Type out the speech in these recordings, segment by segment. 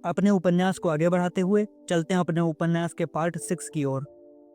अपने उपन्यास को आगे बढ़ाते हुए चलते हैं अपने उपन्यास के पार्ट 6 की ओर।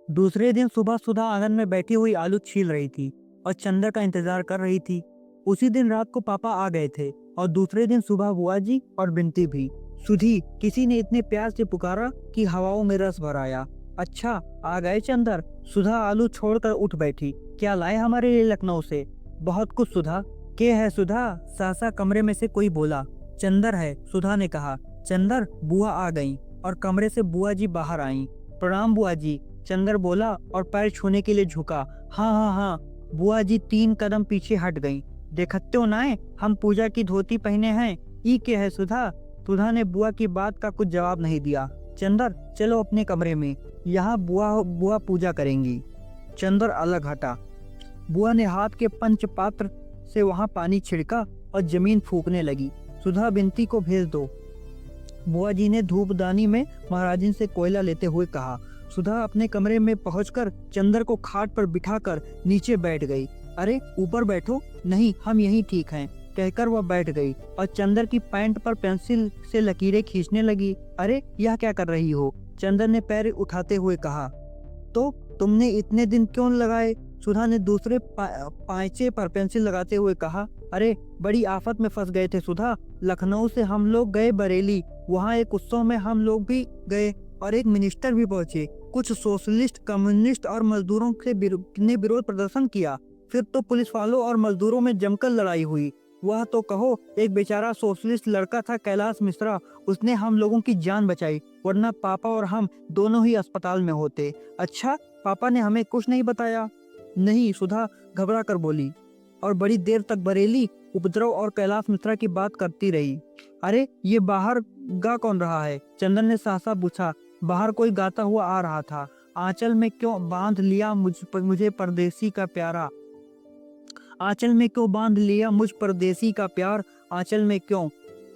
दूसरे दिन सुबह सुधा आंगन में बैठी हुई आलू छील रही थी और चंदर का इंतजार कर रही थी। उसी दिन रात को पापा आ गए थे और दूसरे दिन सुबह बुआ जी और बिनती भी। सुधी, किसी ने इतने प्यार से पुकारा कि हवाओं में रस भर आया। अच्छा, आ गए चंदर। सुधा आलू छोड़कर उठ बैठी। क्या लाए हमारे लिए लखनऊ से? बहुत कुछ सुधा। के है सुधा? सहसा कमरे में से कोई बोला। चंदर है, सुधा ने कहा। चंदर, बुआ आ गईं और कमरे से बुआ जी बाहर आईं। प्रणाम बुआ जी, चंदर बोला और पैर छूने के लिए झुका। हाँ हाँ हाँ। बुआ जी 3 कदम पीछे हट गईं। देखते हो ना, हम पूजा की धोती पहने हैं। ई के है सुधा? सुधा ने बुआ की बात का कुछ जवाब नहीं दिया। चंदर, चलो अपने कमरे में, यहाँ बुआ बुआ पूजा करेंगी। चंदर अलग हटा। बुआ ने हाथ के पंच पात्र से वहां पानी छिड़का और जमीन फूकने लगी। सुधा, बिनती को भेज दो। बुआ जी ने धूपदानी में महाराजिन से कोयला लेते हुए कहा। सुधा अपने कमरे में पहुंचकर चंदर को खाट पर बिठाकर नीचे बैठ गई। अरे ऊपर बैठो। नहीं, हम यहीं ठीक हैं, कहकर वह बैठ गई और चंदर की पैंट पर पेंसिल से लकीरें खींचने लगी। अरे यह क्या कर रही हो? चंदर ने पैर उठाते हुए कहा। तो तुमने इतने दिन क्यों लगाए? सुधा ने दूसरे पांचे पर पेंसिल लगाते हुए कहा। अरे बड़ी आफत में फंस गए थे सुधा। लखनऊ से हम लोग गए बरेली, वहाँ एक उत्सव में हम लोग भी गए और एक मिनिस्टर भी पहुंचे। कुछ सोशलिस्ट, कम्युनिस्ट और मजदूरों ने विरोध प्रदर्शन किया। फिर तो पुलिस वालों और मजदूरों में जमकर लड़ाई हुई। वह तो कहो, एक बेचारा सोशलिस्ट लड़का था कैलाश मिश्रा, उसने हम लोगों की जान बचाई, वरना पापा और हम दोनों ही अस्पताल में होते। अच्छा, पापा ने हमें कुछ नहीं बताया? नहीं, सुधा घबरा कर बोली और बड़ी देर तक बरेली, उपद्रव और कैलाश मिश्रा की बात करती रही। अरे ये बाहर गा कौन रहा है? चंदन ने सहसा पूछा। बाहर कोई गाता हुआ आ रहा था। आंचल में क्यों बांध लिया मुझे परदेसी का प्यारा? आंचल में क्यों बांध लिया मुझ परदेसी का प्यार? आंचल में क्यों?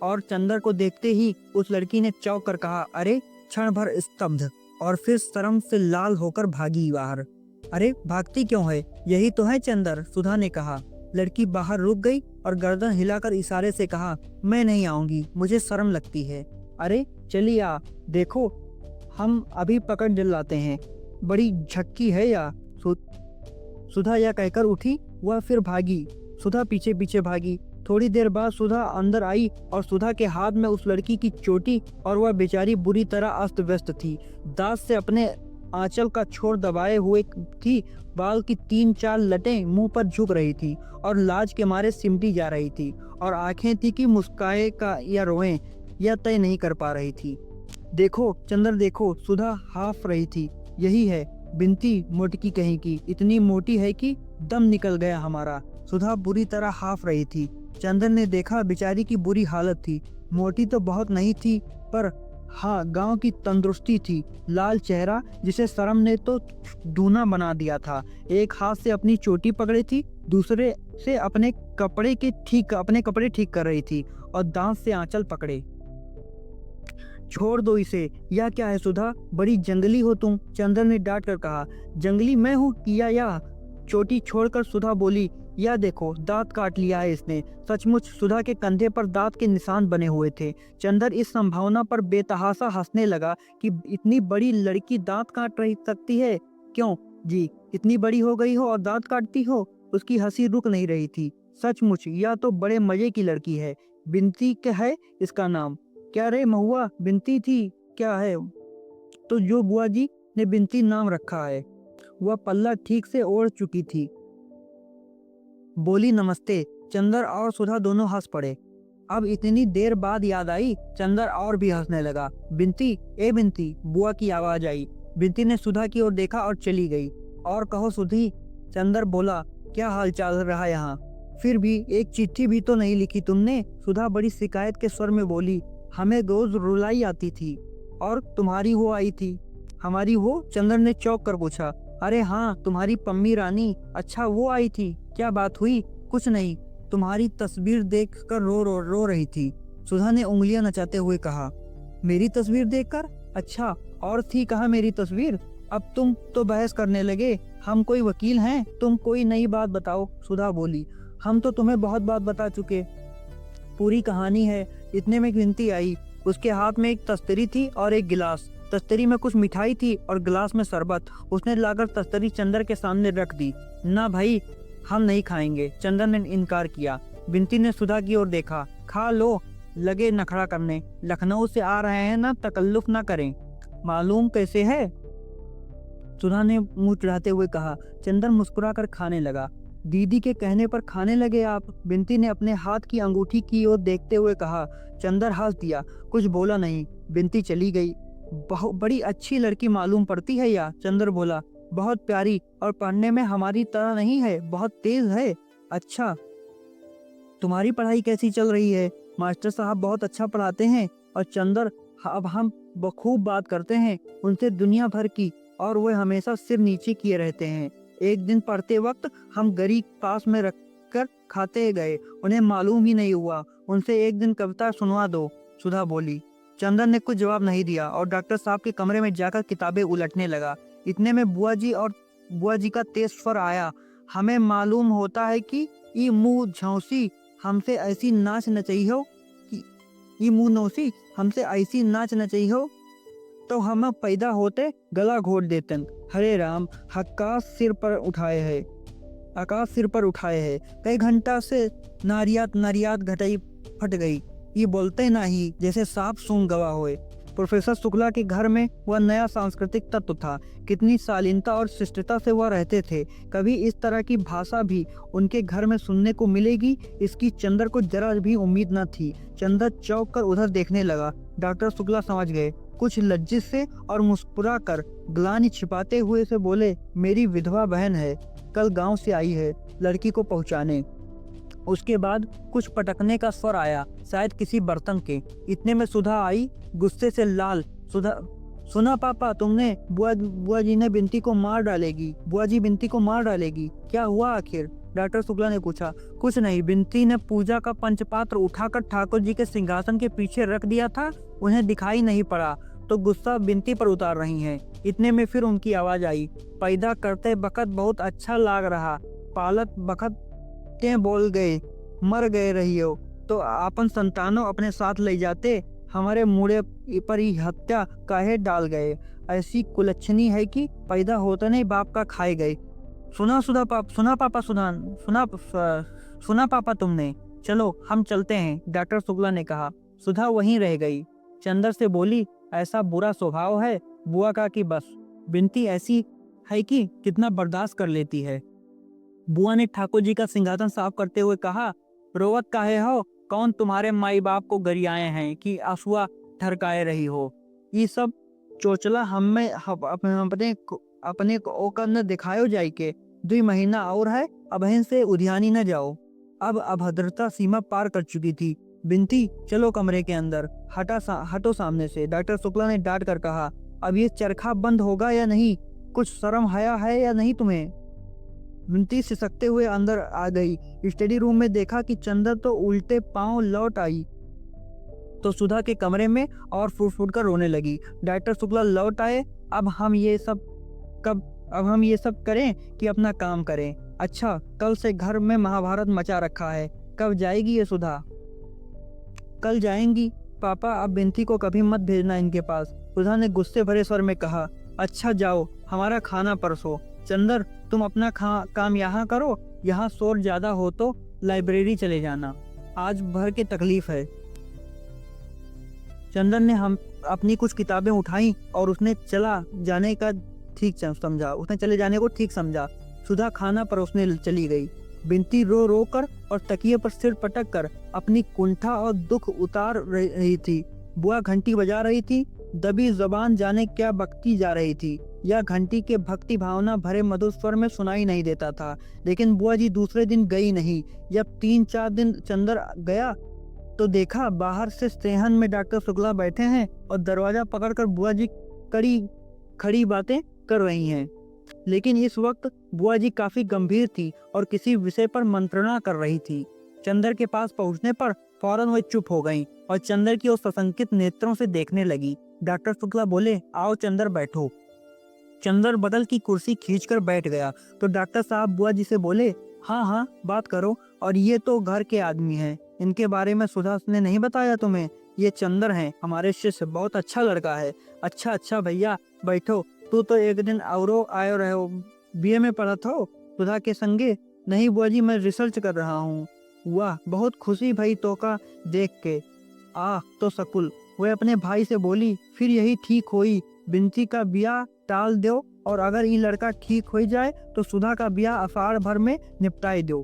और चंदर को देखते ही उस लड़की ने चौंक कर कहा। अरे! क्षण भर स्तब्ध और फिर शर्म से लाल होकर भागी बाहर। अरे भागती क्यों है? यही तो है चंदर, सुधा ने कहा। लड़की बाहर रुक गई और गर्दन हिलाकर इशारे से कहा, मैं नहीं आऊंगी, मुझे शर्म लगती है। अरे चलिए आ, देखो हम अभी पकड़ दिलाते हैं। बड़ी झक्की है या? सुधा यह कहकर उठी, वह फिर भागी। सुधा पीछे पीछे भागी। थोड़ी देर बाद सुधा अंदर आई और सुधा के हाथ में उस लड़की की चोटी और वह बेचारी बुरी तरह अस्त व्यस्त थी। दांत से अपने आंचल का छोर दबाए हुए थी। बाल की 3-4 लटें मुंह पर झुक रही थी और लाज के मारे सिमटी जा रही थी और आंखें थी कि मुस्काए का या रोएं या तय नहीं कर पा रही थी। देखो चंदर देखो, सुधा हाफ रही थी। यही है बिनती, मोटकी कहीं की, इतनी मोटी है कि दम निकल गया हमारा। सुधा बुरी तरह हाफ रही थी। चंदर ने देखा बेचारी की बुरी हालत थी। मोटी तो बहुत नहीं थी, पर हाँ गांव की तंदुरुस्ती थी। लाल चेहरा जिसे शर्म ने तो दूना बना दिया था। एक हाथ से अपनी चोटी पकड़ी थी, दूसरे से अपने कपड़े ठीक कर रही थी और दांत से आंचल पकड़े। छोड़ दो इसे। यह क्या है सुधा, बड़ी जंगली हो तुम, चंदर ने डांट कर कहा। जंगली मैं हूँ या? चोटी छोड़कर सुधा बोली, यह देखो दांत काट लिया है इसने। सचमुच सुधा के कंधे पर दांत के निशान बने हुए थे। चंदर इस संभावना पर बेतहासा हंसने लगा कि इतनी बड़ी लड़की दांत काट रही सकती है। क्यों जी, इतनी बड़ी हो गई हो और दांत काटती हो? उसकी हंसी रुक नहीं रही थी। सचमुच यह तो बड़े मजे की लड़की है। बिनती क्या है इसका नाम? क्या रे महुआ, बिनती थी क्या है? तो जो बुआ जी ने बिनती नाम रखा है। वह पल्ला ठीक से ओढ़ चुकी थी। बोली नमस्ते। चंदर और सुधा दोनों हंस पड़े। अब इतनी देर बाद याद आई। चंदर और भी हंसने लगा। बिनती, ए बिनती, बुआ की आवाज आई। बिनती ने सुधा की ओर देखा और चली गई। और कहो सुधी, चंदर बोला, क्या हाल चाल रहा यहाँ? फिर भी एक चिट्ठी भी तो नहीं लिखी तुमने? सुधा बड़ी शिकायत के स्वर में बोली। हमें रोज रुलाई आती थी और तुम्हारी वो आई थी। हमारी वो? चंदर ने चौंक कर पूछा। अरे हाँ, तुम्हारी पम्मी रानी। अच्छा वो आई थी, क्या बात हुई? कुछ नहीं, तुम्हारी तस्वीर देखकर रो रही थी। सुधा ने उंगलियां नचाते हुए कहा। मेरी तस्वीर देखकर? अच्छा, और थी कहाँ मेरी तस्वीर? अब तुम तो बहस करने लगे। हम कोई वकील हैं? तुम कोई नई बात बताओ। सुधा बोली। हम तो तुम्हें बहुत बात बता चुके, पूरी कहानी है। इतने में गिनती आई। उसके हाथ में एक तस्तरी थी और एक गिलास। तस्तरी में कुछ मिठाई थी और गिलास में शरबत। उसने लाकर तस्तरी चंदर के सामने रख दी। ना भाई, हम नहीं खाएंगे, चंदर ने इनकार किया। बिंती ने सुधा की ओर देखा। खा लो, लगे नखरा करने। लखनऊ से आ रहे हैं ना, तकल्लुफ ना करें। मालूम कैसे है? सुधा ने मुंह चढ़ाते हुए कहा। चंदर मुस्कुराकर खाने लगा। दीदी के कहने पर खाने लगे आप? बिंती ने अपने हाथ की अंगूठी की ओर देखते हुए कहा। चंदर हंस दिया, कुछ बोला नहीं। बिंती चली गई। बहुत बड़ी अच्छी लड़की मालूम पड़ती है या? चंदर बोला। बहुत प्यारी, और पढ़ने में हमारी तरह नहीं है, बहुत तेज है। अच्छा, तुम्हारी पढ़ाई कैसी चल रही है? मास्टर साहब बहुत अच्छा पढ़ाते हैं। और चंदर, अब हम बखूब बात करते हैं उनसे दुनिया भर की, और वो हमेशा सिर नीचे किए रहते हैं। एक दिन पढ़ते वक्त हम गरी पास में रखकर खाते गए, उन्हें मालूम ही नहीं हुआ। उनसे एक दिन कविता सुनवा दो, सुधा बोली। चंदन ने कुछ जवाब नहीं दिया और डॉक्टर साहब के कमरे में जाकर किताबें उलटने लगा। इतने में बुआ जी का तेज स्वर आया। हमें मालूम होता है कि ये मुंह झौसी हमसे ऐसी नाच नचई हो कि ये मुंह नौसी हमसे ऐसी नाच नचई हो तो हम पैदा होते गला घोट देते। हरे राम, आकाश सिर पर उठाए है। कई घंटा से नारियात घटाई फट गई। ये बोलते नहीं जैसे सांप सूंघ गवा होए। प्रोफेसर शुक्ला के घर में वह नया सांस्कृतिक तत्व था। कितनी शालीनता और शिष्टता से वह रहते थे। कभी इस तरह की भाषा भी उनके घर में सुनने को मिलेगी, इसकी चंदर को जरा भी उम्मीद न थी। चंदर चौंक कर उधर देखने लगा। डॉक्टर शुक्ला समझ गए। कुछ लज्जित से और मुस्कुरा कर ग्लानि छिपाते हुए से बोले, मेरी विधवा बहन है, कल गांव से आई है लड़की को पहुंचाने। उसके बाद कुछ पटकने का स्वर आया, शायद किसी बर्तन के। इतने में सुधा आई, गुस्से से लाल। सुना पापा, तुमने बुआ जी ने बिंती को मार डालेगी। बुआ जी बिंती को मार डालेगी। क्या हुआ आखिर? डॉक्टर शुक्ला ने पूछा। कुछ नहीं, बिंती ने पूजा का पंचपात्र उठाकर ठाकुर जी के सिंहासन के पीछे रख दिया था, उन्हें दिखाई नहीं पड़ा तो गुस्सा बिंती पर उतार रही हैं। इतने में फिर उनकी आवाज आई। पैदा करते बखत बहुत अच्छा लाग रहा, पालत बखत के बोल गए, मर गए रही हो तो अपन संतानों अपने साथ ले जाते, हमारे मुड़े पर ही हत्या काहे डाल गए। ऐसी कुलच्छनी है कि पैदा होता नहीं बाप का खाए गए। सुना पापा तुमने। चलो हम चलते हैं, डॉक्टर शुक्ला ने कहा। सुधा वहीं रह गई। चंदर से बोली, ऐसा बुरा स्वभाव है बुआ का कि बस। बिंती ऐसी है कि कितना बर्दाश्त कर लेती है। बुआ ने ठाकुर जी का सिंहासन साफ करते हुए कहा, रोवत काहे हो? कौन तुम्हारे माई बाप को गरियाए हैं कि आंसुआ ठरकाए रही हो? ये सब चोचला हमें अपने को ओकर न दिखायो जाय के 2 महीना और है, अबहिन से उधियानी न जाओ। अब अभद्रता सीमा पार कर चुकी थी। बिंती, चलो कमरे के अंदर। हटो सामने से, डॉक्टर शुक्ला ने डांट कर कहा। अब ये चरखा बंद होगा या नहीं? कुछ शर्म हया है या नहीं तुम्हें? बिंती सिसकते हुए अंदर आ गई। स्टडी रूम में देखा कि चंदर तो उल्टे पांव लौट आई तो सुधा के कमरे में और फूट फूट कर रोने लगी। डॉक्टर शुक्ला लौट आए। अब हम ये सब करें कि अपना काम करें? अच्छा, कल से घर में महाभारत मचा रखा है। कब जाएगी ये सुधा? कल जाएंगी पापा, अब बिंती को कभी मत भेजना इनके पास, सुधा ने गुस्से भरे स्वर में कहा। अच्छा जाओ, हमारा खाना परसो। चंदर, तुम अपना काम यहाँ करो, यहाँ शोर ज्यादा हो तो लाइब्रेरी चले जाना, आज भर के तकलीफ है। चंदन ने हम अपनी कुछ किताबें उठाई और उसने चले जाने को ठीक समझा। सुधा खाना परोसने चली गई। बिंती रो रो कर और तकिए पर सिर पटक कर अपनी कुंठा और दुख उतार रही थी। बुआ घंटी बजा रही थी, दबी जबान जाने क्या बकती जा रही थी। यह घंटी के भक्ति भावना भरे मधुर स्वर में सुनाई नहीं देता था। लेकिन बुआ जी दूसरे दिन गई नहीं। जब 3-4 दिन चंदर गया तो देखा बाहर से सेहन में डॉक्टर शुक्ला बैठे हैं और दरवाजा पकड़कर बुआ जी खड़ी बातें कर रही हैं। लेकिन इस वक्त बुआ जी काफी गंभीर थी और किसी विषय पर मंत्रणा कर रही थी। चंदर के पास पहुंचने पर फौरन वह चुप हो गईं और चंदर की ओर सशंकित नेत्रों से देखने लगी। डॉक्टर शुक्ला बोले, आओ चंदर बैठो। चंदर बगल की कुर्सी खींचकर बैठ गया तो डॉक्टर साहब बुआ जी से बोले, हाँ बात करो। और ये तो घर के आदमी हैं, इनके बारे में सुधा ने नहीं बताया तुम्हें? ये चंदर हैं, हमारे शिष्य, बहुत अच्छा लड़का है। अच्छा अच्छा भैया बैठो, तू तो एक दिन औरो आयो रहो, बीए में पढ़ा था सुधा के संगे। नहीं बुआ जी, मैं रिसर्च कर रहा हूँ। वाह, बहुत खुशी भई तो का देख के। तो सकुल, वह अपने भाई से बोली, फिर यही ठीक होई, बिनती का ब्याह टाल दो, और अगर ये लड़का ठीक हो जाए तो सुधा का ब्याह अषाढ़ भर में निपटाई दो।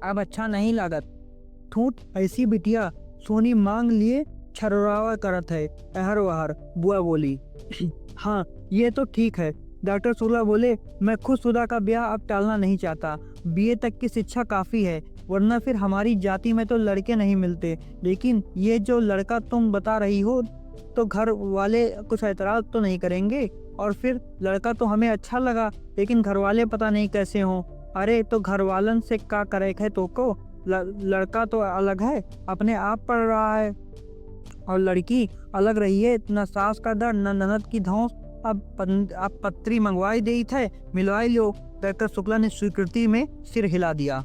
अब अच्छा नहीं लागत, ठूठ ऐसी बिटिया सोनी मांग लिए छरवावा करत है, अहर वहर, बुआ बोली। हाँ ये तो ठीक है, डॉक्टर शुक्ला बोले, मैं खुद सुधा का ब्याह अब टालना नहीं चाहता। बीए तक की शिक्षा काफी है, वरना फिर हमारी जाति में तो लड़के नहीं मिलते। लेकिन ये जो लड़का तुम बता रही हो, तो घर वाले कुछ एतराज तो नहीं करेंगे? और फिर लड़का तो हमें अच्छा लगा, लेकिन घर वाले पता नहीं कैसे हों। अरे तो घर वालन से क्या करे है तो को, लड़का तो अलग है, अपने आप पढ़ रहा है, और लड़की अलग रही है। न सास का डर, न ननद की धौंस। अब पत्री मंगवाई दी थे, मिलवाई लो। डॉक्टर शुक्ला ने स्वीकृति में सिर हिला दिया।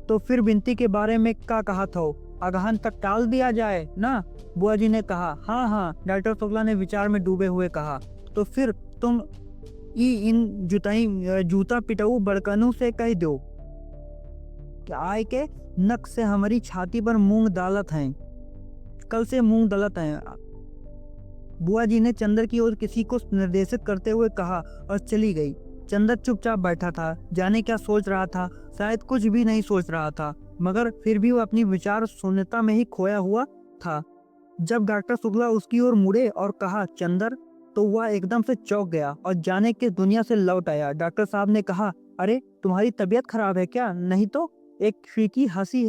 तो फिर बिनती के बारे में क्या कहा था, अगहन तक टाल दिया जाए ना? बुआ जी ने कहा। हाँ हाँ, डॉक्टर शुक्ला ने विचार में डूबे हुए कहा। तो फिर तुम इन जूता पिटाऊ बड़कनों से कह दो कि आय के नक से हमारी छाती पर मूंग डालत हैं, कल से मूंग डालत हैं। बुआ जी ने चंदर की ओर किसी को निर्देशित करते हुए कहा और चली गई। चंदर चुपचाप बैठा था, जाने क्या सोच रहा था। शायद कुछ भी नहीं सोच रहा था, मगर फिर भी वो अपनी विचार शून्यता में ही खोया हुआ था। जब डॉक्टर शुक्ला उसकी ओर मुड़े और कहा चंदर, तो वह एकदम से चौंक गया और जाने के दुनिया से लौट आया। डॉक्टर साहब ने कहा, अरे तुम्हारी तबीयत खराब है क्या? नहीं तो। एक फीकी हंसी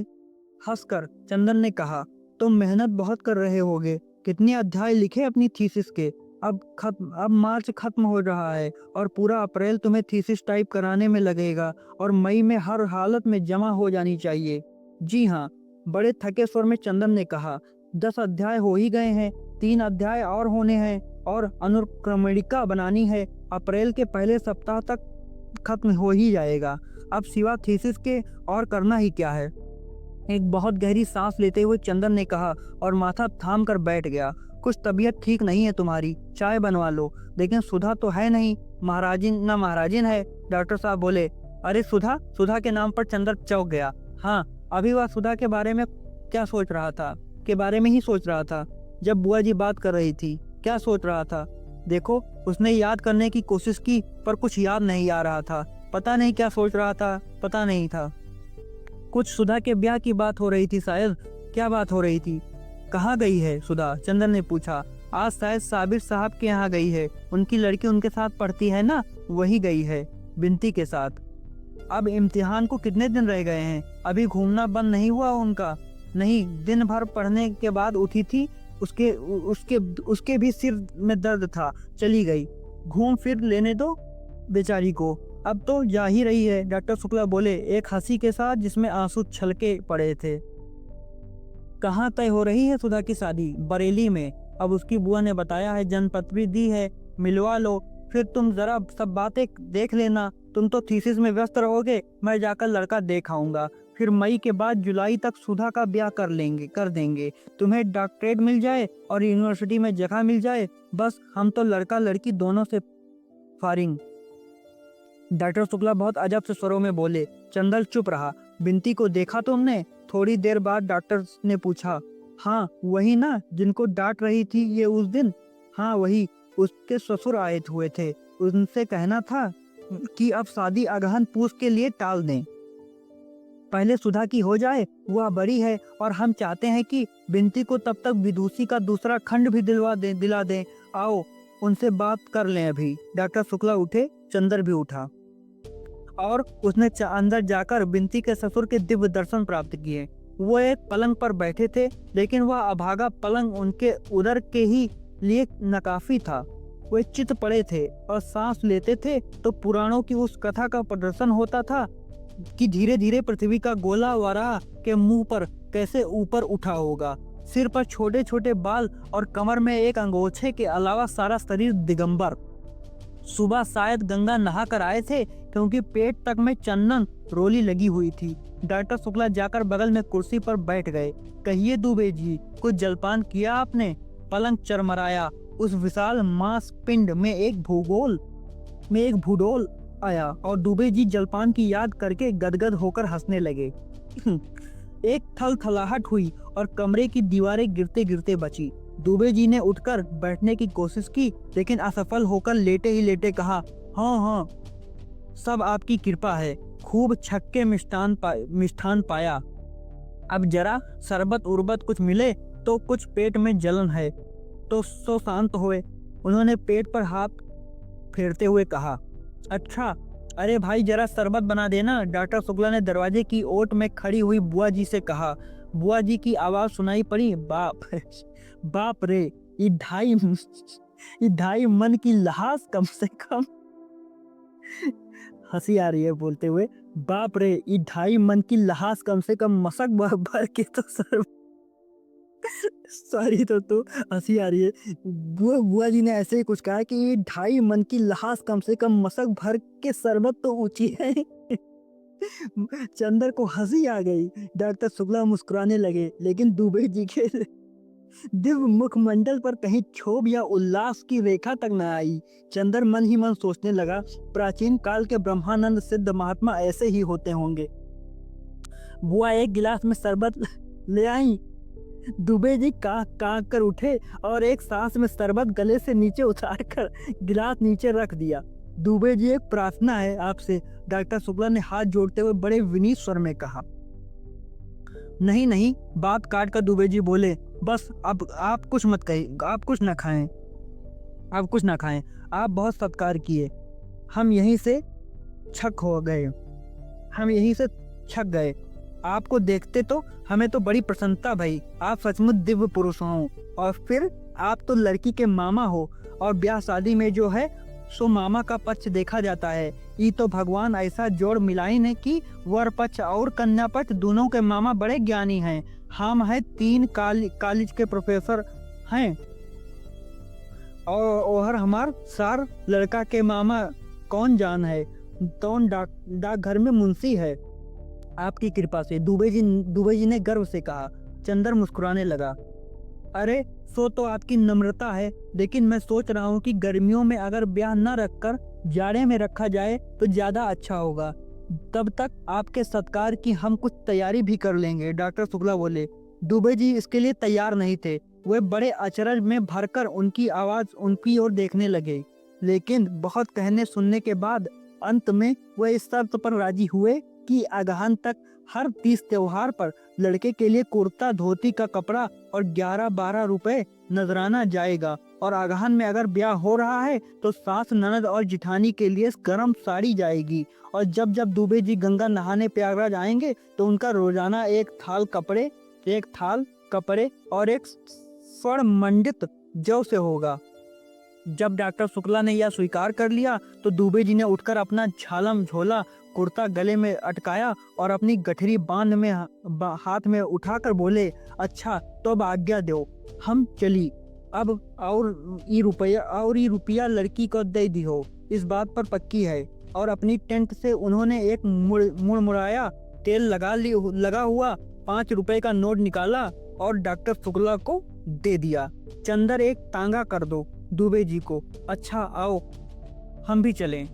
हंसकर चंदन ने कहा, तुम मेहनत बहुत कर रहे होगे। कितने अध्याय लिखे अपनी थीसिस के? अब मार्च खत्म हो रहा है और पूरा अप्रैल तुम्हें थीसिस टाइप कराने में लगेगा, और मई में हर हालत में जमा हो जानी चाहिए। जी हाँ, बड़े थके स्वर में चंदन ने कहा। 10 अध्याय हो ही गए हैं, 3 अध्याय और होने हैं, और अनुक्रमणिका बनानी है। अप्रैल के पहले सप्ताह तक खत्म हो ही जाएगा। अब सिवा थीसिस के और करना ही क्या है? एक बहुत गहरी सांस लेते हुए चंदन ने कहा और माथा थाम कर बैठ गया। कुछ तबीयत ठीक नहीं है तुम्हारी, चाय बनवा लो। लेकिन सुधा तो है नहीं, महाराजिन है, डॉक्टर साहब बोले। अरे सुधा के नाम पर चंदन चौंक गया। हाँ, अभी वह सुधा के बारे में क्या सोच रहा था, के बारे में ही सोच रहा था जब बुआ जी बात कर रही थी। क्या सोच रहा था? देखो, उसने याद करने की कोशिश की, पर कुछ याद नहीं आ रहा था। पता नहीं क्या सोच रहा था, पता नहीं था। कुछ सुधा के ब्याह की बात हो रही थी शायद। क्या बात हो रही थी? कहाँ गई है सुधा? चंदन ने पूछा। आज शायद साबिर साहब के यहाँ गई है, उनकी लड़की उनके साथ पढ़ती है ना, वही गई है, बिनती के साथ। अब इम्तिहान को कितने दिन रह गए हैं? अभी घूमना बंद नहीं हुआ उनका? नहीं, दिन भर पढ़ने के बाद उठी थी, उसके भी सिर में दर्द था, चली गई। घूम फिर लेने दो बेचारी को, अब तो जा ही रही है, डॉक्टर शुक्ला बोले, एक हंसी के साथ जिसमें आंसू छलके पड़े थे। कहाँ तय हो रही है सुधा की शादी? बरेली में। अब उसकी बुआ ने बताया है, जन्मपत्री दी है, मिलवा लो। फिर तुम जरा सब बातें देख लेना, तुम तो थीसिस में व्यस्त रहोगे, मैं जाकर लड़का देख आऊंगा। फिर मई के बाद जुलाई तक सुधा का ब्याह कर देंगे। तुम्हें डॉक्टरेट मिल जाए और यूनिवर्सिटी में जगह मिल जाए, बस हम तो लड़का लड़की दोनों से फारिग। डॉक्टर शुक्ला बहुत अजब से स्वरों में बोले। चंदन चुप रहा। बिनती को देखा तुमने? थोड़ी देर बाद डॉक्टर ने पूछा। हाँ वही ना, जिनको डांट रही थी ये उस दिन? हाँ वही, उसके ससुर आए हुए थे, उनसे कहना था कि अब शादी अगहन पूस के लिए टाल दें, पहले सुधा की हो जाए, वह बड़ी है, और हम चाहते हैं कि बिनती को तब तक विदुषी का दूसरा खंड भी दिला दें। आओ उनसे बात कर लें अभी। डॉक्टर शुक्ला उठे, चंदर भी उठा, और उसने अंदर जाकर बिनती के ससुर के दिव्य दर्शन प्राप्त किए। वो एक पलंग पर बैठे थे, लेकिन वह अभागा पलंग उनके उदर के ही लिए नाकाफी था। वे चित पड़े थे और सांस लेते थे तो पुराणों की उस कथा का प्रदर्शन होता था कि धीरे धीरे पृथ्वी का गोला वराह के मुंह पर कैसे ऊपर उठा होगा। सिर पर छोटे छोटे बाल और कमर में एक अंगोछे के अलावा सारा शरीर दिगंबर। सुबह शायद गंगा नहा कर आए थे, क्योंकि पेट तक में चंदन रोली लगी हुई थी। डॉक्टर शुक्ला जाकर बगल में कुर्सी पर बैठ गए। कहिए दुबे जी, कुछ जलपान किया आपने? पलंग चरमराया। उस विशाल मांस पिंड में एक भूडोल आया और दुबे जी जलपान की याद करके गदगद होकर हंसने लगे। एक थलथलाहट हुई और कमरे की दीवारें गिरते गिरते बची। दुबे जी ने उठकर बैठने की कोशिश की, लेकिन असफल होकर लेटे ही लेटे कहा, हाँ हाँ, सब आपकी कृपा है। खूब छक्के मिष्ठान पाया। अब जरा शरबत उर्बत कुछ मिले तो कुछ पेट में जलन है तो सो शांत हुए। उन्होंने पेट पर हाथ फेरते हुए कहा, अच्छा, अरे भाई जरा शरबत बना देना। डॉक्टर शुक्ला ने दरवाजे की ओट में खड़ी हुई बुआ जी से कहा। बुआ जी की आवाज सुनाई पड़ी, बाप रे, ये ढाई मन की लहास कम से कम। हंसी आ रही है बोलते हुए, बाप रे, ये 2.5 मन की लहास कम से कम मशक भर के तो सर। सॉरी तो हंसी आ रही है। बुआ जी ने ऐसे ही कुछ कहा कि ये 2.5 मन की लहास कम से कम मशक भर के शरबत तो ऊंची है। चंदर को हंसी आ गई। डॉक्टर शुक्ला मुस्कुराने लगे, लेकिन दुबे जी के दिव्य मुखमंडल पर कहीं क्षोभ या उल्लास की रेखा तक न आई। चंदर मन ही मन सोचने लगा, प्राचीन काल के ब्रह्मानंद सिद्ध महात्मा ऐसे ही होते होंगे। बुआ एक गिलास में शरबत ले आई। दुबे जी कांप कर उठे और एक सांस में शरबत गले से नीचे उतार कर गिलास नीचे रख दिया। दुबे जी, एक प्रार्थना है आपसे, डॉक्टर शुक्ला ने हाथ जोड़ते हुए बड़े विनीत स्वर में कहा। नहीं, बात काट कर दुबे जी बोले, बस अब आप कुछ मत कहिए, आप कुछ ना खाएं। आप बहुत सत्कार किए, हम यहीं से छक गए। आपको देखते तो हमें तो बड़ी प्रसन्नता भई। आप सचमुच दिव्य पुरुष हो, और फिर आप तो लड़की के मामा हो, और ब्याह शादी में जो है सो मामा का पक्ष देखा जाता है। ये तो भगवान ऐसा जोड़ मिलाई ने कि वर पक्ष और कन्या पक्ष दोनों के मामा बड़े ज्ञानी हैं। हम हैं 3 कॉलेज के प्रोफेसर हैं, और हमार सार लड़का के मामा कौन जान है, तो डाकघर में मुंशी है। आपकी कृपा से, दुबे जी ने गर्व से कहा। चंदर मुस्कुराने लगा, अरे सो तो आपकी नम्रता है, लेकिन मैं सोच रहा हूँ कि गर्मियों में अगर ब्याह न रखकर जाड़े में रखा जाए तो ज्यादा अच्छा होगा। तब तक आपके सत्कार की हम कुछ तैयारी भी कर लेंगे। डॉक्टर शुक्ला बोले। दुबे जी इसके लिए तैयार नहीं थे। वे बड़े अचरज में भरकर उनकी आवाज उनकी ओर देखने लगे, लेकिन बहुत कहने सुनने के बाद अंत में वे इस शर्त पर राजी हुए कि अगहन तक हर 30 त्योहार पर लड़के के लिए कुर्ता धोती का कपड़ा और 11-12 रुपए नजराना जाएगा, और अगहन में अगर ब्याह हो रहा है तो सास ननद और जिठानी के लिए गर्म साड़ी जाएगी। और जब जब दुबे जी गंगा नहाने प्रयागराज आएंगे तो उनका रोजाना एक थाल कपड़े और एक स्वर्णमंडित जौ से होगा। जब डॉक्टर शुक्ला ने यह स्वीकार कर लिया तो दुबे जी ने उठकर अपना झालम झोला कुर्ता गले में अटकाया और अपनी गठरी बांध में हाथ में उठाकर बोले, अच्छा तो अब आज्ञा दो, हम चली अब, और ये रुपया लड़की को दे दी हो, इस बात पर पक्की है। और अपनी टेंट से उन्होंने एक मुड़मुड़ाया तेल लगा हुआ 5 रुपए का नोट निकाला और डॉक्टर शुक्ला को दे दिया। चंदर, एक तांगा कर दो दुबे जी को। अच्छा आओ हम भी चलें।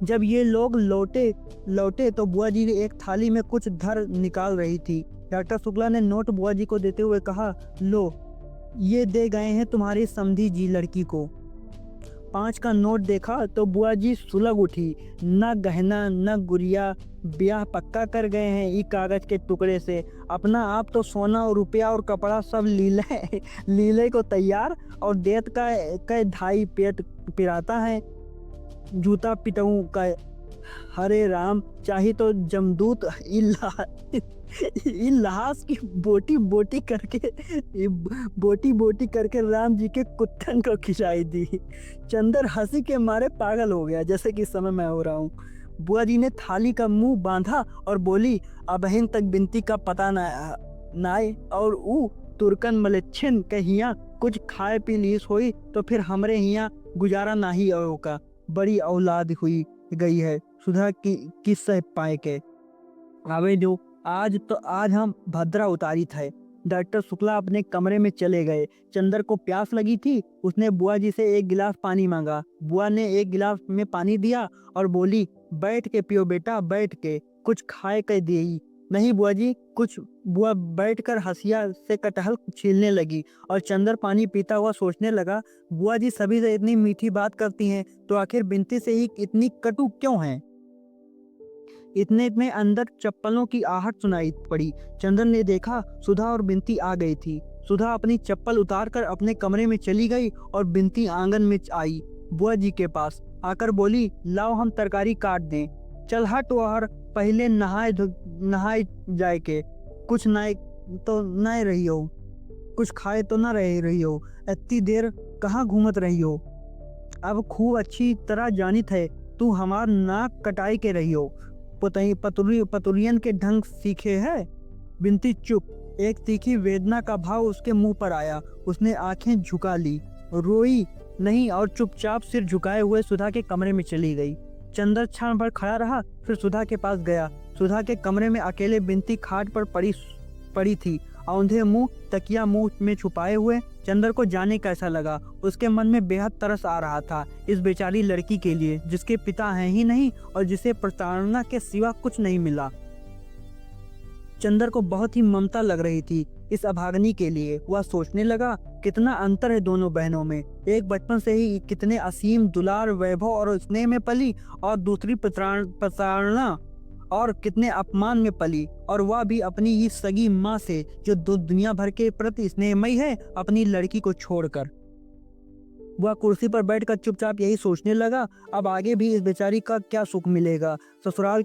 जब ये लोग लौटे तो बुआ जी एक थाली में कुछ धर निकाल रही थी। डॉक्टर शुक्ला ने नोट बुआ जी को देते हुए कहा, लो ये दे गए हैं तुम्हारी समधी जी लड़की को। 5 का नोट देखा तो बुआ जी सुलग उठी। न गहना न गुड़िया, ब्याह पक्का कर गए हैं ई कागज के टुकड़े से। अपना आप तो सोना और रुपया और कपड़ा सब लीले को तैयार, और देत का 2.5 पेट पिराता है। जूता पिटाऊं का, हरे राम, चाहे तो जमदूत इलाहास की बोटी करके राम जी के कुत्तन को खिलाई दी। चंदर हंसी के मारे पागल हो गया, जैसे कि समय मैं हो रहा हूँ। बुआ जी ने थाली का मुंह बांधा और बोली, अबहिन तक बिनती का पता न आए, और ऊ तुर्कन मलेच्छन कहिया कुछ खाए पी ली सोई तो फिर हमरे यहाँ गुजारा नाही होगा। बड़ी औलाद हुई गई है सुधा की किस से पाए के। अबे जो आज हम भद्रा उतारी थे। डॉक्टर शुक्ला अपने कमरे में चले गए। चंदर को प्यास लगी थी। उसने बुआ जी से एक गिलास पानी मांगा। बुआ ने एक गिलास में पानी दिया और बोली, बैठ के पियो बेटा, बैठ के, कुछ खाए के दी। नहीं बुआ जी कुछ। बुआ बैठकर हंसिया से कटहल छीलने लगी और चंदर पानी पीता हुआ सोचने लगा, बुआ जी सभी से इतनी मीठी बात करती हैं तो आखिर बिनती से ही इतनी कटु क्यों हैं। इतने में अंदर चप्पलों की आहट सुनाई पड़ी। चंदन ने देखा सुधा और बिनती आ गई थी। सुधा अपनी चप्पल उतारकर अपने कमरे में चली गई और बिनती आंगन में आई बुआ जी के पास आकर बोली, लाओ हम तरकारी काट दें। चल हट और पहले नहाए जाए के, कुछ नए तो नए रही हो, कुछ खाए तो ना रही हो, इतनी देर कहाँ घूमत रही हो। अब खूब अच्छी तरह जानित है तू हमार नाक कटाई के रही हो। पतुरियन के ढंग सीखे है। बिनती चुप। एक तीखी वेदना का भाव उसके मुंह पर आया। उसने आंखें झुका ली, रोई नहीं और चुपचाप सिर झुकाए हुए सुधा के कमरे में चली गई। चंदर क्षण भर खड़ा रहा, फिर सुधा के पास गया। सुधा के कमरे में अकेले बिनती खाट पर पड़ी थी, औंधे मुंह, तकिया मुंह में छुपाए हुए। चंदर को जाने कैसा लगा। उसके मन में बेहद तरस आ रहा था इस बेचारी लड़की के लिए जिसके पिता हैं ही नहीं और जिसे प्रताड़ना के सिवा कुछ नहीं मिला। चंदर को बहुत ही ममता लग रही थी इस अभागनी के लिए। वह सोचने लगा, कितना अंतर है दोनों बहनों में। एक बचपन से ही कितने असीम दुलार, वैभव और स्नेह में पली और दूसरी प्रताड़ना और कितने अपमान में पली, और वह भी अपनी ही सगी माँ से जो दुनिया भर के प्रति स्नेहमयी है, अपनी लड़की को छोड़कर। वह कुर्सी पर बैठकर चुपचाप यही सोचने लगा, अब आगे भी इस बेचारी का क्या सुख मिलेगा। ससुराल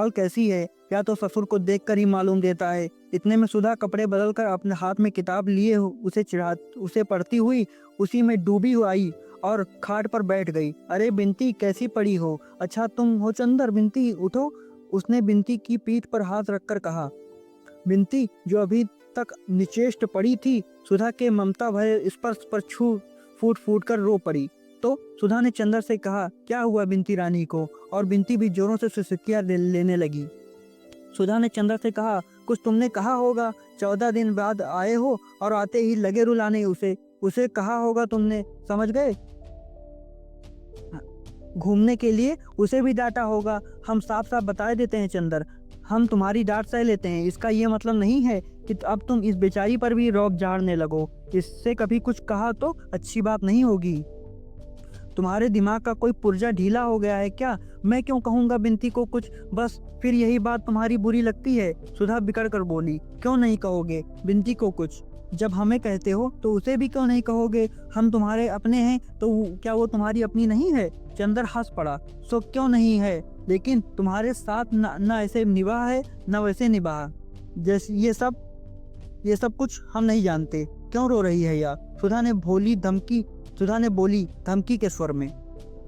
कैसी है, या तो ससुर को देखकर ही मालूम देता है। इतने में सुधा कपड़े बदलकर अपने हाथ में किताब लिए उसे पढ़ती हुई उसी में डूबी हुई आई और खाट पर बैठ गई। अरे बिनती कैसी पड़ी हो? अच्छा तुम हो चंदर, बिनती उठो। उसने बिनती की पीठ पर हाथ रखकर कहा। बिनती जो अभी तक निचेष्ट पड़ी थी, सुधा के ममता भरे स्पर्श पर फूट फूट कर रो पड़ी। तो सुधा ने चंदर से कहा, क्या हुआ बिनती रानी को? और बिनती भी जोरों से सिसकियां लेने लगी। सुधा ने चंदर से कहा, कुछ तुमने कहा होगा, 14 दिन बाद आए हो और आते ही लगे रुलाने। उसे कहा होगा तुमने, समझ गए? घूमने के लिए उसे भी डांटा होगा। हम साफ साफ बता देते हैं चंदर, हम तुम्हारी डांट सह लेते हैं। इसका ये मतलब नहीं है कि अब तुम इस बेचारी पर भी रौब झाड़ने लगो। इससे कभी कुछ कहा तो अच्छी बात नहीं होगी। तुम्हारे दिमाग का कोई पुर्जा ढीला हो गया है क्या? मैं क्यों कहूँगा बिनती को कुछ? बस फिर यही बात तुम्हारी बुरी लगती है? सुधा बिगड़ कर बोली। क्यों नहीं कहोगे बिनती को कुछ? जब हमें कहते हो तो उसे भी क्यों नहीं कहोगे? हम तुम्हारे अपने हैं तो क्या वो तुम्हारी अपनी नहीं है? चंदर हंस पड़ा। सो क्यों नहीं है, लेकिन तुम्हारे साथ न ऐसे निभाा है न वैसे निभाा। जैसे ये सब कुछ हम नहीं जानते। क्यों रो रही है यार? सुधा ने बोली धमकी के स्वर में।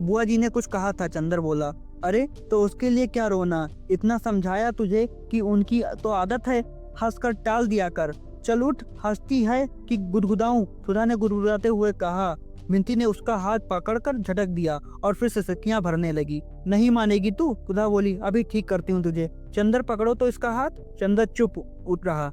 बुआ जी ने कुछ कहा था, चंदर बोला। अरे तो उसके लिए क्या रोना? इतना समझाया तुझे कि उनकी तो आदत है, हंसकर टाल दिया कर। चल उठ, हंसती है कि गुदगुदाऊं? सुधा ने गुदगुदाते हुए कहा। बिनती ने उसका हाथ पकड़कर झटक दिया और फिर सिसकियां भरने लगी। नहीं मानेगी तू? सुधा बोली। अभी ठीक करती हूँ तुझे। चंदर पकड़ो तो इसका हाथ। चंदर चुप उठ रहा।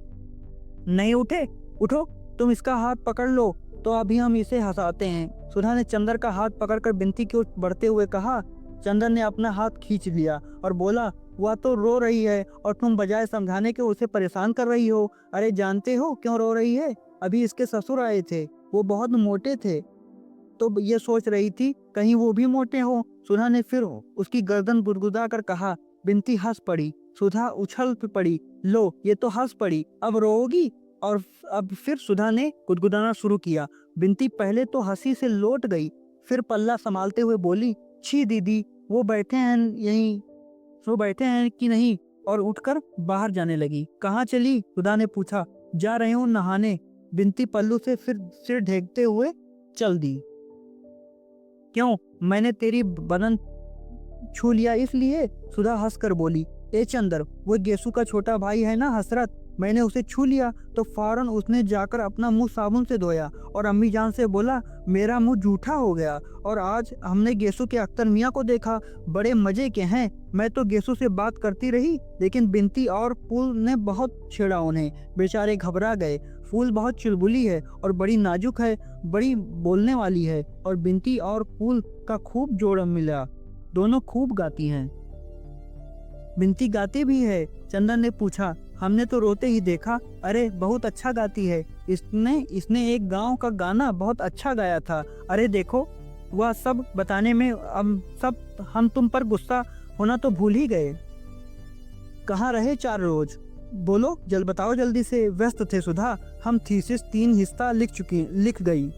नहीं उठे? उठो, तुम इसका हाथ पकड़ लो तो अभी हम इसे हंसाते हैं। सुधा ने चंदर का हाथ पकड़कर बिनती की ओर बढ़ते हुए कहा। चंदर ने अपना हाथ खींच लिया और बोला, वह तो रो रही है और तुम बजाय समझाने के उसे परेशान कर रही हो। अरे जानते हो क्यों रो रही है? अभी इसके ससुर आए थे, वो बहुत मोटे थे, तो ये सोच रही थी कहीं वो भी मोटे हो। सुधा ने फिर उसकी गर्दन गुदगुदा कर कहा। बिनती हंस पड़ी। सुधा उछल पड़ी। लो ये तो हंस पड़ी, अब रोओगी? और अब फिर सुधा ने गुदगुदाना शुरू किया। बिनती पहले तो हंसी से लौट गई, फिर पल्ला संभालते हुए बोली, छी दीदी, वो बैठे हैं कि नहीं? और उठकर बाहर जाने लगी। कहाँ चली? सुधा ने पूछा। जा रही हूँ नहाने। बिनती पल्लू से फिर सिर ढेकते हुए चल दी। क्यों, मैंने तेरी बदन छू लिया इसलिए? सुधा हंसकर बोली। ए चंदर, वो गेसू का छोटा भाई है ना हसरत, मैंने उसे छू लिया तो फौरन उसने जाकर अपना मुंह साबुन से धोया और अम्मी जान से बोला मेरा मुंह जूठा हो गया और आज हमने गेसू के अख्तर मियाँ को देखा, बड़े मजे के हैं। मैं तो गेसू से बात करती रही लेकिन बिनती और फूल ने बहुत छेड़ा उन्हें, बेचारे घबरा गए। फूल बहुत चुलबुली है और बड़ी नाजुक है, बड़ी बोलने वाली है और बिनती और फूल का खूब जोड़ मिला, दोनों खूब गाती हैं। बिनती गाती भी है? चंदन ने पूछा। हमने तो रोते ही देखा। अरे बहुत अच्छा गाती है, इसने एक गांव का गाना बहुत अच्छा गाया था। अरे देखो, वह सब बताने में हम तुम पर गुस्सा होना तो भूल ही गए। कहाँ रहे 4 रोज? बोलो बताओ जल्दी से। व्यस्त थे सुधा, हम थीसिस 3 हिस्सा लिख गई।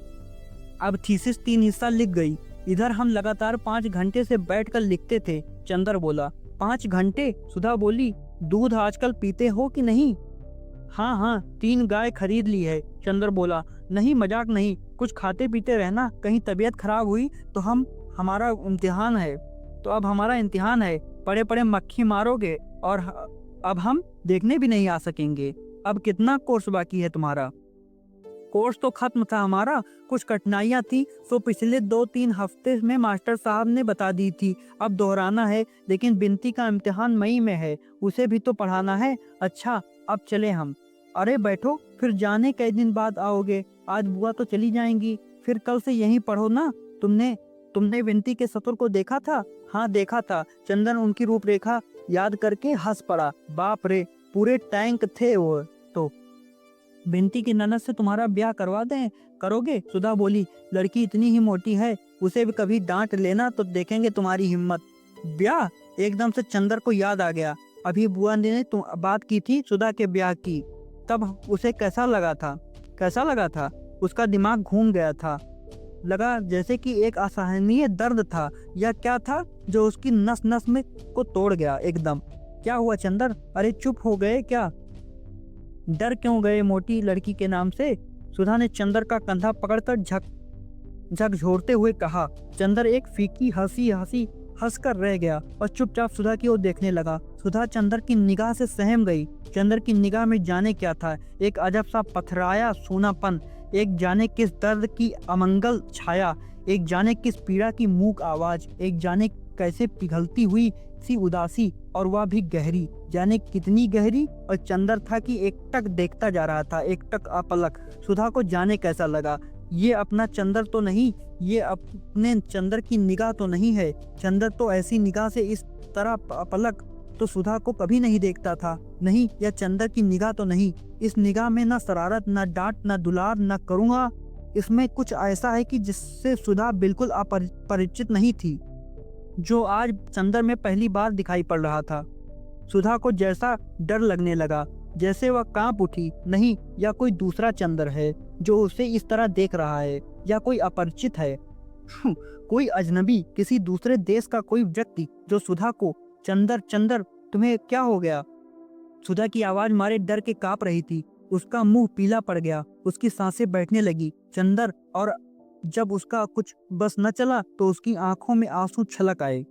अब थीसिस 3 हिस्सा लिख गई। इधर हम लगातार 5 घंटे से बैठकर लिखते थे। चंदर बोला। 5 घंटे? सुधा बोली। दूध आजकल पीते हो कि नहीं? हाँ 3 गाय खरीद ली है। चंदर बोला। नहीं, मजाक नहीं, कुछ खाते पीते रहना, कहीं तबीयत खराब हुई तो हमारा इम्तिहान है। तो अब हमारा इम्तिहान है, पड़े पड़े मक्खी मारोगे और अब हम देखने भी नहीं आ सकेंगे। अब कितना कोर्स बाकी है तुम्हारा? कोर्स तो खत्म था हमारा, कुछ कठिनाइयाँ थी तो पिछले 2-3 हफ्ते में मास्टर साहब ने बता दी थी। अब दोहराना है, लेकिन बिनती का इम्तिहान मई में है, उसे भी तो पढ़ाना है। अच्छा, अब चले हम। अरे बैठो, फिर जाने कई दिन बाद आओगे। आज बुआ तो चली जाएंगी, फिर कल से यहीं पढ़ो ना। तुमने बिनती के ससुर को देखा था? हाँ देखा था। चंदन उनकी रूपरेखा याद करके हंस पड़ा। बाप रे, पूरे टैंक थे वो तो। बिनती की ननद से तुम्हारा ब्याह करवा दें? करोगे? सुधा बोली। लड़की इतनी ही मोटी है, उसे भी कभी डांट लेना तो देखेंगे तुम्हारी हिम्मत। ब्याह? एकदम से चंदर को याद आ गया, अभी बुआ ने बात की थी सुधा के ब्याह की। तब उसे कैसा लगा था? उसका दिमाग घूम गया था। लगा जैसे कि एक असहनीय दर्द था या क्या था जो उसकी नस नस में को तोड़ गया एकदम। क्या हुआ चंदर? अरे चुप हो गए क्या? डर क्यों गए मोटी लड़की के नाम से? सुधा ने चंदर का कंधा पकड़कर झकझोरते हुए कहा। चंदर एक फीकी हंसी हंसकर रह गया और चुपचाप सुधा की ओर देखने लगा। सुधा चंदर की निगाह से सहम गई। चंदर की निगाह में जाने क्या था, एक अजब सा पथराया सूनापन, एक जाने किस दर्द की अमंगल छाया, एक जाने किस पीड़ा की मूक आवाज, एक जाने कैसे पिघलती हुई सी उदासी, और वह भी गहरी, जाने कितनी गहरी। और चंदर था कि एकटक देखता जा रहा था, एकटक अपलक। सुधा को जाने कैसा लगा, ये अपना चंदर तो नहीं, ये अपने चंदर की निगाह तो नहीं है। चंदर तो ऐसी निगाह से इस तरह अपलक तो सुधा को कभी नहीं देखता था। नहीं, यह चंदर की निगाह तो नहीं। इस निगाह में न शरारत, न डांट, न दुलार, न करूँगा। इसमें कुछ ऐसा है कि जिससे सुधा बिल्कुल अपरिचित नहीं थी, जो आज चंदर में पहली बार दिखाई पड़ रहा था। सुधा को जैसा डर लगने लगा, जैसे वह कांप उठी। नहीं, या कोई दूसरा चंदर है जो उसे इस तरह देख रहा है, या कोई अपरिचित है, कोई अजनबी, किसी दूसरे देश का कोई व्यक्ति जो सुधा को चंदर तुम्हें क्या हो गया? सुधा की आवाज मारे डर के कांप रही थी। उसका मुंह पीला पड़ गया, उसकी सांसें बैठने लगी। चंदर, और जब उसका कुछ बस न चला तो उसकी आंखों में आंसू छलक आए।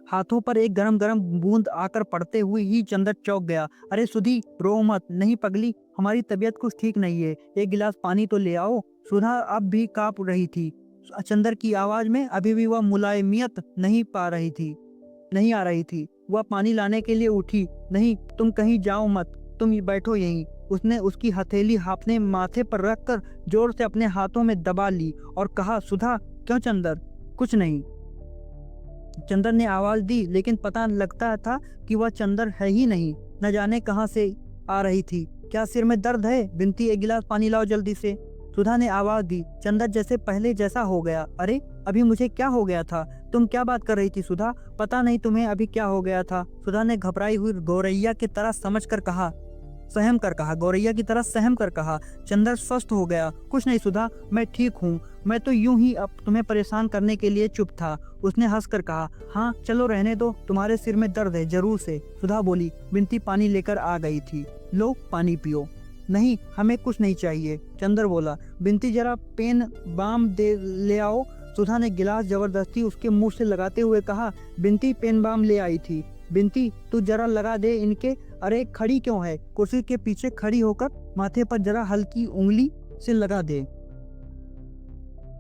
हाथों पर एक गरम गरम बूंद आकर पड़ते हुए ही चंदर चौंक गया। अरे सुधी, रो मत। नहीं पगली, हमारी तबीयत कुछ ठीक नहीं है, एक गिलास पानी तो ले आओ। सुधा अब भी कांप रही थी। चंदर की आवाज में अभी भी वह मुलायमियत नहीं आ रही थी। वह पानी लाने के लिए उठी। नहीं, तुम कहीं जाओ मत, तुम बैठो यहीं। उसने उसकी हथेली अपने माथे पर रखकर जोर से अपने हाथों में दबा ली और कहा, सुधा। क्यों चंदर? कुछ नहीं। चंदर ने आवाज दी, लेकिन पता लगता था कि वह चंदर है ही नहीं, न जाने कहां से आ रही थी। क्या सिर में दर्द है? बिनती, एक गिलास पानी लाओ जल्दी से। सुधा ने आवाज दी। चंदर जैसे पहले जैसा हो गया। अरे अभी मुझे क्या हो गया था? तुम क्या बात कर रही थी सुधा? पता नहीं तुम्हें अभी क्या हो गया था, सुधा ने घबराई हुई गौरैया की तरह गौरैया की तरह सहम कर कहा। चंदर स्वस्थ हो गया। कुछ नहीं सुधा, मैं ठीक हूँ, मैं तो यूं ही अब तुम्हें परेशान करने के लिए चुप था। उसने हंसकर कहा। हाँ चलो रहने दो, तुम्हारे सिर में दर्द है जरूर से, सुधा बोली। बिनती पानी लेकर आ गई थी। लो पानी पियो। नहीं, हमें कुछ नहीं चाहिए, चंदर बोला। बिनती, जरा पेन बाम दे ले आओ। सुधा ने गिलास जबरदस्ती उसके मुंह से लगाते हुए कहा। बिनती पेन बाम ले आई थी। बिनती तू जरा लगा दे इनके। अरे खड़ी क्यों है, कुर्सी के पीछे खड़ी होकर माथे पर जरा हल्की उंगली से लगा दे।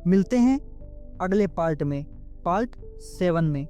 मिलते हैं अगले पार्ट में, पार्ट 7 में।